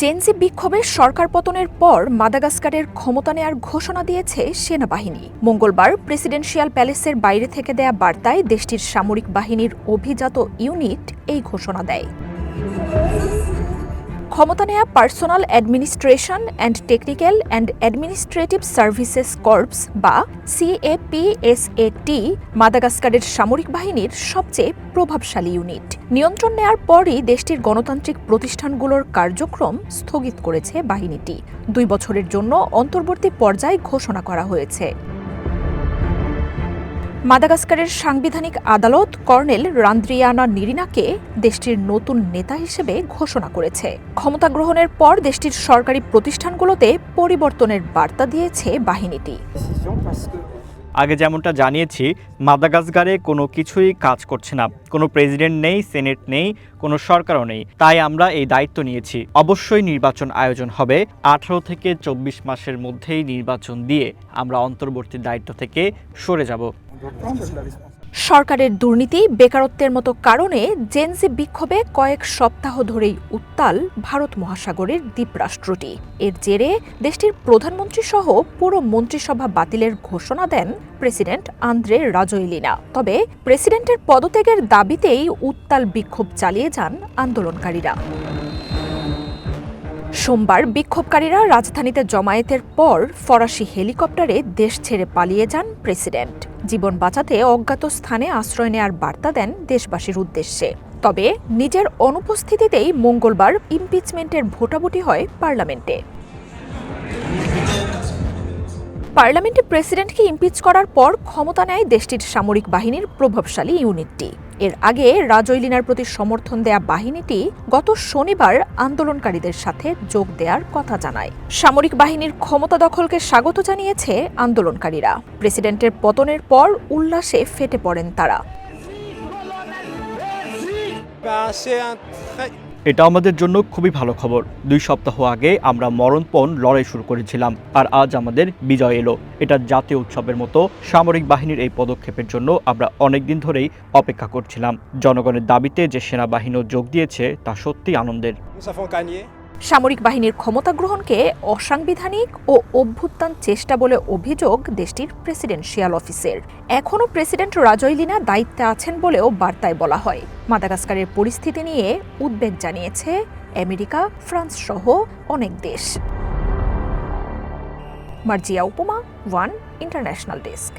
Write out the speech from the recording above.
Gen Z বিক্ষোভে সরকার পতনের পর মাদাগাস্কারের ক্ষমতা নেয়ার ঘোষণা দিয়েছে সেনাবাহিনী। মঙ্গলবার প্রেসিডেন্সিয়াল প্যালেসের বাইরে থেকে দেয়া বার্তায় দেশটির সামরিক বাহিনীর অভিজাত ইউনিট এই ঘোষণা দেয়। ক্ষমতা নেয়া personal administration and technical and administrative services corps বা CAPSAT মাদাগাস্কারের সামরিক বাহিনীর সবচেয়ে প্রভাবশালী ইউনিট। নিয়ন্ত্রণ নেয়ার পরই দেশটির গণতান্ত্রিক প্রতিষ্ঠানগুলোর কার্যক্রম স্থগিত করেছে বাহিনীটি। 2 বছরের জন্য অন্তর্বর্তী পর্যায় ঘোষণা করা হয়েছে। মাদাগাস্কারের সাংবিধানিক আদালত কর্নেল রান্দ্রিয়ানা নিরিনাকে দেশটির নতুন নেতা হিসেবে ঘোষণা করেছে। ক্ষমতা গ্রহণের পর দেশটির সরকারি প্রতিষ্ঠানগুলোতে পরিবর্তনের বার্তা দিয়েছে বাহিনীটি। আগে যেমনটা জানিয়েছি, মাদাগাস্কারে কোনো কিছুই কাজ করছে না। কোনো প্রেসিডেন্ট নেই, সেনেট নেই, কোনো সরকারও নেই। তাই আমরা এই দায়িত্ব নিয়েছি। অবশ্যই নির্বাচন আয়োজন হবে। 18 থেকে 24 মাসের মধ্যেই নির্বাচন দিয়ে আমরা অন্তর্বর্তী দায়িত্ব থেকে সরে যাব। সরকারের দুর্নীতি, বেকারত্বের মতো কারণে জেনজি বিক্ষোভে কয়েক সপ্তাহ ধরেই উত্তাল ভারত মহাসাগরের দ্বীপরাষ্ট্রটি। এর জেরে দেশটির প্রধানমন্ত্রী সহ পুরো মন্ত্রিসভা বাতিলের ঘোষণা দেন প্রেসিডেন্ট আন্দ্রে রাজোয়েলিনা। তবে প্রেসিডেন্টের পদত্যাগের দাবিতেই উত্তাল বিক্ষোভ চালিয়ে যান আন্দোলনকারীরা। সোমবার বিক্ষোভকারীরা রাজধানীতে জমায়েতের পর ফরাসি হেলিকপ্টারে দেশ ছেড়ে পালিয়ে যান প্রেসিডেন্ট। জীবন বাঁচাতে অজ্ঞাত স্থানে আশ্রয় নেয়ার বার্তা দেন দেশবাসীর উদ্দেশ্যে। তবে নিজের অনুপস্থিতিতেই মঙ্গলবার ইমপিচমেন্টের ভোটাভুটি হয় পার্লামেন্টে। পার্লামেন্টে প্রেসিডেন্টকে ইমপিচ করার পর ক্ষমতা নেয় দেশটির সামরিক বাহিনীর প্রভাবশালী ইউনিটটি। এর আগে রাজোয়েলিনার প্রতি সমর্থন দেয়া বাহিনীটি গত শনিবার আন্দোলনকারীদের সাথে যোগ দেওয়ার কথা জানায়। সামরিক বাহিনীর ক্ষমতা দখলকে স্বাগত জানিয়েছে আন্দোলনকারীরা। প্রেসিডেন্টের পতনের পর উল্লাসে ফেটে পড়েন তারা। এটা আমাদের জন্য খুবই ভালো খবর। 2 সপ্তাহ আগে আমরা মরণপণ লড়াই শুরু করেছিলাম, আর আজ আমাদের বিজয় এলো। এটা জাতীয় উৎসবের মতো। সামরিক বাহিনীর এই পদক্ষেপের জন্য আমরা অনেকদিন ধরেই অপেক্ষা করছিলাম। জনগণের দাবিতে যে সেনাবাহিনীও যোগ দিয়েছে তা সত্যি আনন্দের। সামরিক বাহিনীর ক্ষমতা গ্রহণকে অসাংবিধানিক ও অভ্যুত্থান চেষ্টা বলে অভিযোগ দেশটির প্রেসিডেন্সিয়াল অফিসের। এখনও প্রেসিডেন্ট রাজোয়েলিনা দায়িত্বে আছেন বলেও বার্তায় বলা হয়। মাদাগাস্কারের পরিস্থিতি নিয়ে উদ্বেগ জানিয়েছে আমেরিকা, ফ্রান্স সহ অনেক দেশ। মার্জিয়া উপমা, ওয়ান ইন্টারন্যাশনাল ডেস্ক।